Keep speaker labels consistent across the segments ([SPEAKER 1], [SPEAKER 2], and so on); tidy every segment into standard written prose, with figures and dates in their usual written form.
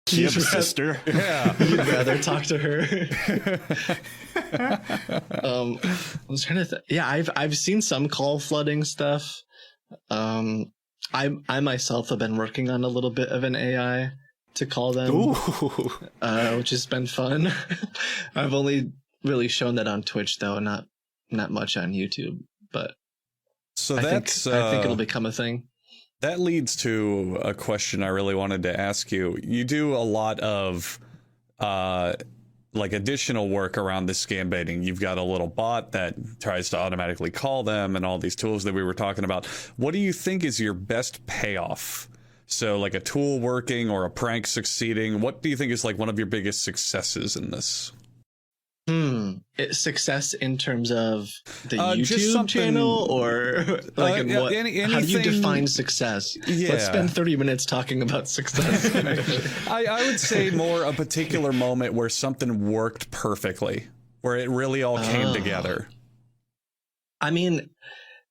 [SPEAKER 1] Kib's sister.
[SPEAKER 2] Yeah.
[SPEAKER 3] You'd rather talk to her. I was trying to yeah, I've seen some call flooding stuff. I myself have been working on a little bit of an AI to call them, which has been fun. I've only really shown that on Twitch though, not much on YouTube, but
[SPEAKER 2] so
[SPEAKER 3] I think it'll become a thing.
[SPEAKER 2] That leads to a question I really wanted to ask you. You do a lot of like additional work around the scam baiting. You've got a little bot that tries to automatically call them and all these tools that we were talking about. What do you think is your best payoff? So like a tool working or a prank succeeding, what do you think is like one of your biggest successes in this?
[SPEAKER 3] Success in terms of the YouTube channel, or like in what? How do you define success? Yeah. Let's spend 30 minutes talking about success.
[SPEAKER 2] I would say more a particular moment where something worked perfectly, where it really all came together.
[SPEAKER 3] I mean,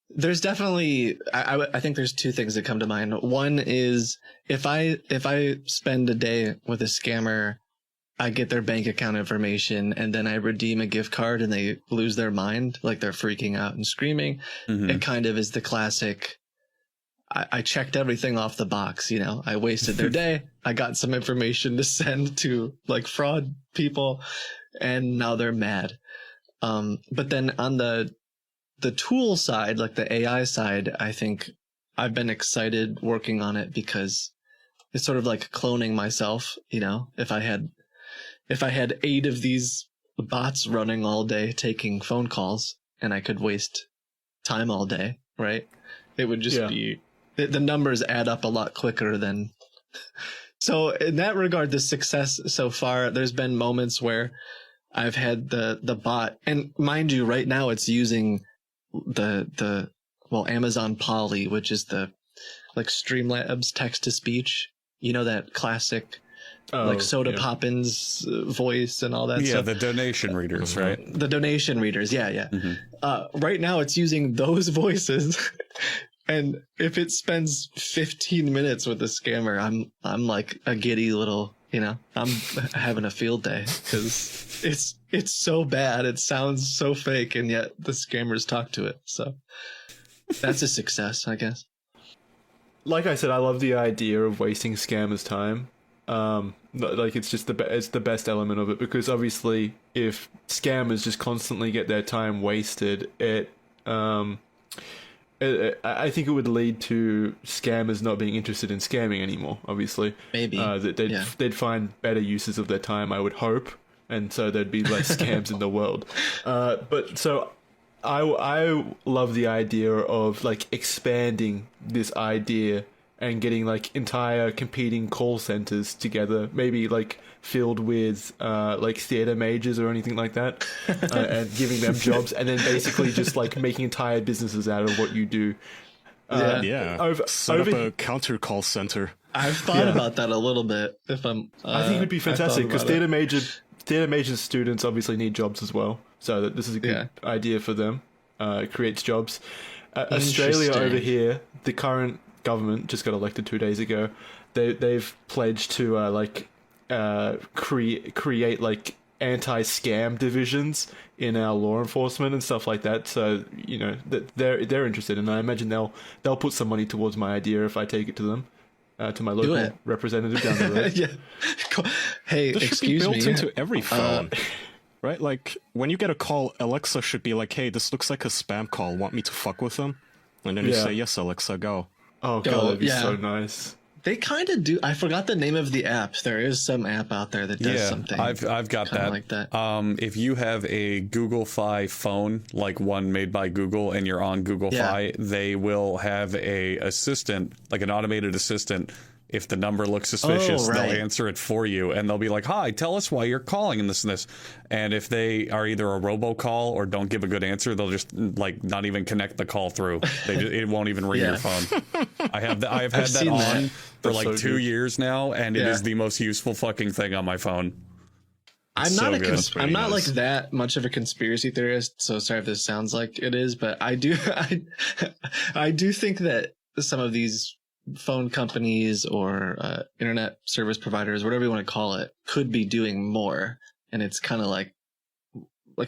[SPEAKER 3] there's definitely, I think there's two things that come to mind. One is if I spend a day with a scammer, I get their bank account information and then I redeem a gift card and they lose their mind, like they're freaking out and screaming. It kind of is the classic, I checked everything off the box, you know, I wasted their day. I got some information to send to like fraud people and now they're mad. But then on the tool side, like the AI side, I think I've been excited working on it because it's sort of like cloning myself, you know, if I had 8 of these bots running all day taking phone calls and I could waste time all day, right? It would just be, the numbers add up a lot quicker than. So in that regard, the success so far, there's been moments where I've had the bot, and mind you, right now it's using the Amazon Polly, which is the like Streamlabs text to speech, you know, that classic like Soda Poppins voice and all that stuff.
[SPEAKER 2] Yeah, the donation readers, right?
[SPEAKER 3] The donation readers, yeah. Right now it's using those voices. And if it spends 15 minutes with a scammer, I'm like a giddy little, you know, I'm having a field day because it's so bad. It sounds so fake, and yet the scammers talk to it. So that's a success, I guess.
[SPEAKER 1] Like I said, I love the idea of wasting scammers' time. Like it's just it's the best element of it, because obviously if scammers just constantly get their time wasted, I think it would lead to scammers not being interested in scamming anymore. Obviously,
[SPEAKER 3] maybe
[SPEAKER 1] they'd find better uses of their time, I would hope, and so there'd be less scams in the world. But so I love the idea of like expanding this idea and getting like entire competing call centers together, maybe like filled with like theater majors or anything like that, and giving them jobs, and then basically just like making entire businesses out of what you do.
[SPEAKER 4] Set up a counter call center.
[SPEAKER 3] I've thought about that a little bit. I
[SPEAKER 1] think it would be fantastic because theater major students obviously need jobs as well, so this is a good idea for them. It creates jobs. Australia over here, the current government just got elected 2 days ago. They've pledged to create like anti-scam divisions in our law enforcement and stuff like that. So you know that they're interested, and I imagine they'll put some money towards my idea if I take it to them, to my local representative down the road.
[SPEAKER 3] Yeah. Hey,
[SPEAKER 4] this
[SPEAKER 3] excuse
[SPEAKER 4] should be built
[SPEAKER 3] me.
[SPEAKER 4] into every phone. Right? Like when you get a call, Alexa should be like, "Hey, this looks like a spam call. Want me to fuck with them?" And then you say, "Yes, Alexa, go."
[SPEAKER 1] Oh god, that'd be so nice.
[SPEAKER 3] They kind of do. I forgot the name of the app. There is some app out there that does something.
[SPEAKER 2] I've got that.
[SPEAKER 3] Like that.
[SPEAKER 2] If you have a Google Fi phone, like one made by Google, and you're on Google Fi, they will have a assistant, like an automated assistant. If the number looks suspicious, they'll answer it for you, and they'll be like, "Hi, tell us why you're calling," and this and this. And if they are either a robocall or don't give a good answer, they'll just like not even connect the call through. It won't even ring your phone. I've had that on for like 2 years now, and it is the most useful fucking thing on my phone.
[SPEAKER 3] I'm not like that much of a conspiracy theorist, so sorry if this sounds like it is, but I do think that some of these phone companies or internet service providers, whatever you want to call it, could be doing more. And it's kind of like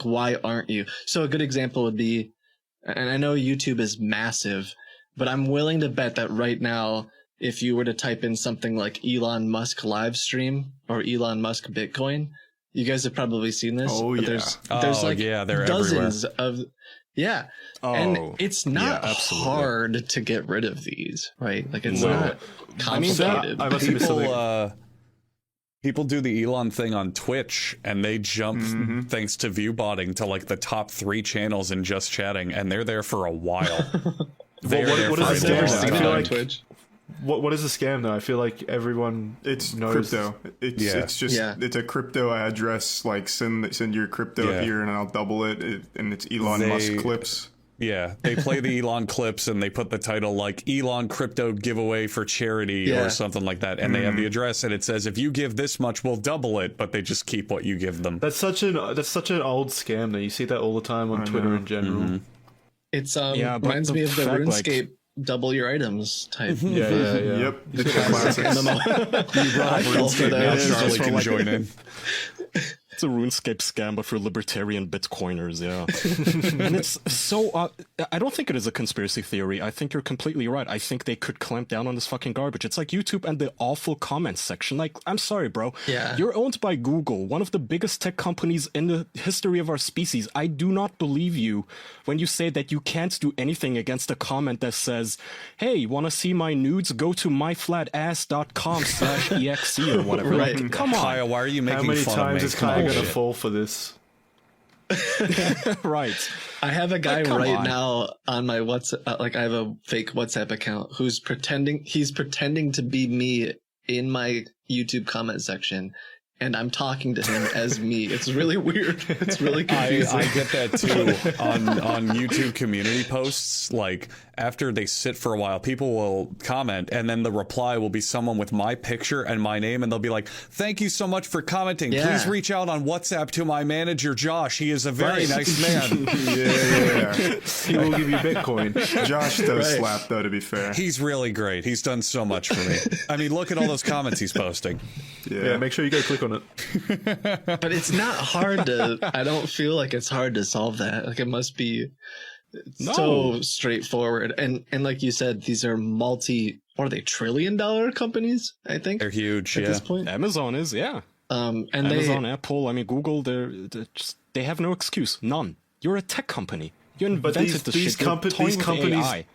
[SPEAKER 3] why aren't you? So a good example would be, and I know YouTube is massive, but I'm willing to bet that right now, if you were to type in something like Elon Musk live stream or Elon Musk Bitcoin, you guys have probably seen this.
[SPEAKER 5] Oh, yeah.
[SPEAKER 3] There's like
[SPEAKER 2] they're
[SPEAKER 3] dozens
[SPEAKER 2] everywhere.
[SPEAKER 3] of, yeah.
[SPEAKER 4] Oh,
[SPEAKER 3] And it's not
[SPEAKER 4] yeah, absolutely.
[SPEAKER 3] hard to get rid of these, right? Like it's
[SPEAKER 4] No.
[SPEAKER 3] not complicated.
[SPEAKER 1] I must admit something.
[SPEAKER 2] People do the Elon thing on Twitch, and they jump thanks to viewbotting to like the top 3 channels in just chatting, and they're there for a while.
[SPEAKER 1] What is the
[SPEAKER 3] I've never
[SPEAKER 1] scam?
[SPEAKER 3] seen
[SPEAKER 1] I
[SPEAKER 3] it
[SPEAKER 1] feel
[SPEAKER 3] on
[SPEAKER 1] like
[SPEAKER 3] Twitch.
[SPEAKER 1] what is a scam though? I feel like everyone
[SPEAKER 5] It's
[SPEAKER 1] knows.
[SPEAKER 5] crypto. It's just
[SPEAKER 3] Yeah.
[SPEAKER 5] it's a crypto address. Like send your crypto
[SPEAKER 2] Yeah.
[SPEAKER 5] here, and I'll double it. And it's Elon Musk clips.
[SPEAKER 2] Yeah, they play the Elon clips and they put the title like Elon crypto giveaway for charity
[SPEAKER 3] Yeah.
[SPEAKER 2] or something like that. And they have the address and it says, if you give this much, we'll double it. But they just keep what you give them.
[SPEAKER 1] That's such an old scam though. You see that all the time on Twitter in general.
[SPEAKER 3] It's
[SPEAKER 4] Yeah, but
[SPEAKER 3] reminds me of the
[SPEAKER 4] fact, like-
[SPEAKER 3] RuneScape double your items type.
[SPEAKER 1] Yeah.
[SPEAKER 5] Yep, the classics.
[SPEAKER 2] You brought
[SPEAKER 3] I
[SPEAKER 2] up
[SPEAKER 3] fell for
[SPEAKER 2] RuneScape, now
[SPEAKER 3] those.
[SPEAKER 2] Charlie
[SPEAKER 4] Just
[SPEAKER 2] can
[SPEAKER 4] for,
[SPEAKER 2] join in.
[SPEAKER 4] It's a RuneScape scam, but for libertarian Bitcoiners, yeah. And it's so... I don't think it is a conspiracy theory. I think you're completely right. I think they could clamp down on this fucking garbage. It's like YouTube and the awful comments section. Like, I'm sorry, bro.
[SPEAKER 3] Yeah.
[SPEAKER 4] You're owned by Google, one of the biggest tech companies in the history of our species. I do not believe you when you say that you can't do anything against a comment that says, hey, you want to see my nudes? Go to myflatass.com/exe or whatever.
[SPEAKER 3] Right.
[SPEAKER 4] Like, come on.
[SPEAKER 2] Kaya, why are you making
[SPEAKER 1] How many
[SPEAKER 2] fun
[SPEAKER 1] times
[SPEAKER 2] of me?
[SPEAKER 1] is Kaya gonna
[SPEAKER 2] Bullshit.
[SPEAKER 1] fall for this?
[SPEAKER 4] Right.
[SPEAKER 3] I have a guy
[SPEAKER 4] Like, come
[SPEAKER 3] right
[SPEAKER 4] on.
[SPEAKER 3] now on my WhatsApp, like I have a fake WhatsApp account who's he's pretending to be me in my YouTube comment section. And I'm talking to him as me. It's really weird. It's really confusing.
[SPEAKER 2] I get that too on YouTube community posts. Like after they sit for a while, people will comment and then the reply will be someone with my picture and my name and they'll be like, thank you so much for commenting.
[SPEAKER 3] Yeah.
[SPEAKER 2] Please reach out on WhatsApp to my manager, Josh. He is a very
[SPEAKER 3] Right.
[SPEAKER 2] nice man.
[SPEAKER 5] Yeah.
[SPEAKER 1] He will give you Bitcoin.
[SPEAKER 5] Josh does
[SPEAKER 3] Right.
[SPEAKER 5] slap though. To be fair,
[SPEAKER 2] He's really great. He's done so much for me. I mean, look at all those comments he's posting.
[SPEAKER 1] Yeah, make sure you go click on it.
[SPEAKER 3] But it's not hard to, I don't feel like it's hard to solve that. Like it must be so straightforward. And like you said, these are what are they, $1 trillion companies, I think,
[SPEAKER 2] They're huge.
[SPEAKER 3] at
[SPEAKER 2] Yeah.
[SPEAKER 3] this point.
[SPEAKER 4] Amazon is, yeah.
[SPEAKER 3] And
[SPEAKER 4] Amazon, Apple, I mean, Google, they have no excuse. None. You're a tech company. You invented this shit. You're toying with AI.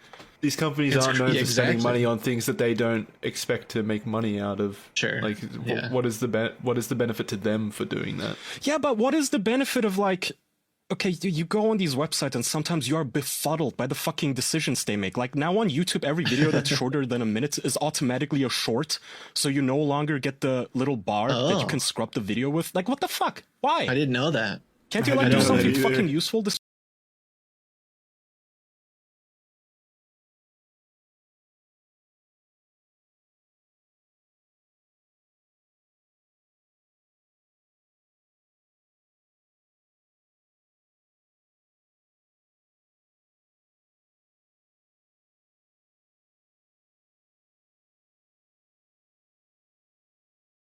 [SPEAKER 1] These companies aren't known for
[SPEAKER 3] Exactly.
[SPEAKER 1] spending money on things that they don't expect to make money out of.
[SPEAKER 3] Sure.
[SPEAKER 1] Like,
[SPEAKER 3] Yeah.
[SPEAKER 1] what is the benefit to them for doing that?
[SPEAKER 4] Yeah, but what is the benefit of like, okay, you go on these websites and sometimes you are befuddled by the fucking decisions they make. Like now on YouTube, every video that's shorter than a minute is automatically a short, so you no longer get the little bar that you can scrub the video with. Like, what the fuck? Why?
[SPEAKER 3] I didn't know that.
[SPEAKER 4] Can't you
[SPEAKER 5] I
[SPEAKER 4] like
[SPEAKER 5] didn't
[SPEAKER 4] do
[SPEAKER 5] know that
[SPEAKER 4] something
[SPEAKER 5] either.
[SPEAKER 4] fucking useful?